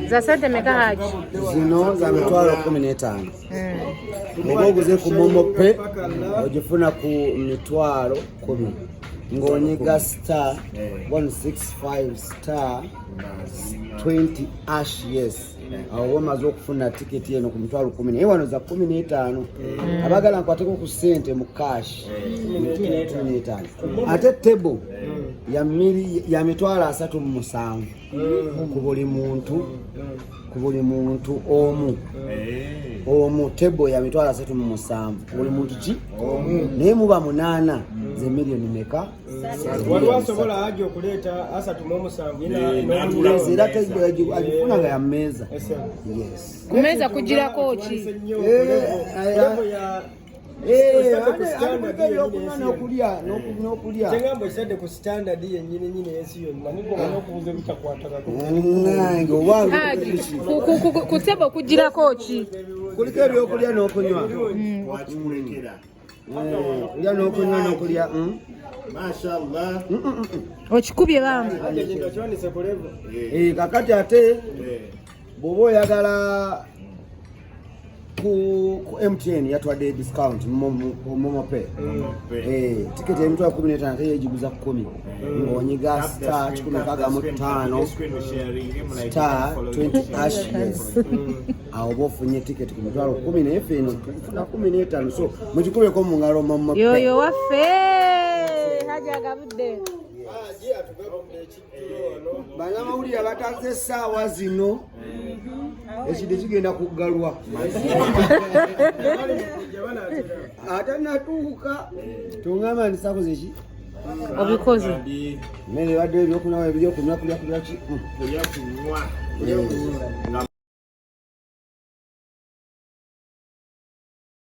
za sente meka haji zino za mitwalo 15 ngoguze ku momo pe ojifuna ku mitwalo 10 ngonyiga star 165 star 20 ash yes awo mazo okufuna ticket yeno ku mitwalo 10 ewano za 15 abagala nkwateko ku sente mu cash 15 ate table ya mitwalo 37 ku buli muntu omu table ya mitwalo 37 ku buli muntu ki naye muba 8 ze milioni meka walwasobola aje okuleta asatu mu 7 ina zira ajifuna nga ya meza yes kumeza kugira kochi nokulia chengambo isade ku standard yenyine yesiyo nanigo banokubuze bitakwataka ngo wangu kutebo kugira kochi kuliko ebyokulya n'okunywa kulya n'okunywa n'okulya mashallah okikubye bambi ajejindo chwanise kulevo kakati ate bobo oyagala ku MTN yatwadde discount momo pay ticket ya mtu 15 ate yejiguza 10 ngonyiga star 15 star 20 hash yes awo bofunye ticket ku mitwalo 10 n'efeno kufuna 15 so mujikube ko mungalo momo yoyo waffe haja gabudde bana mawulira bataze sawa zino ekide kigenda kugalwa ate natuuka tungamba nisako zeki obikoze mene badde ebyokunywa ebyo kunywa kulya ki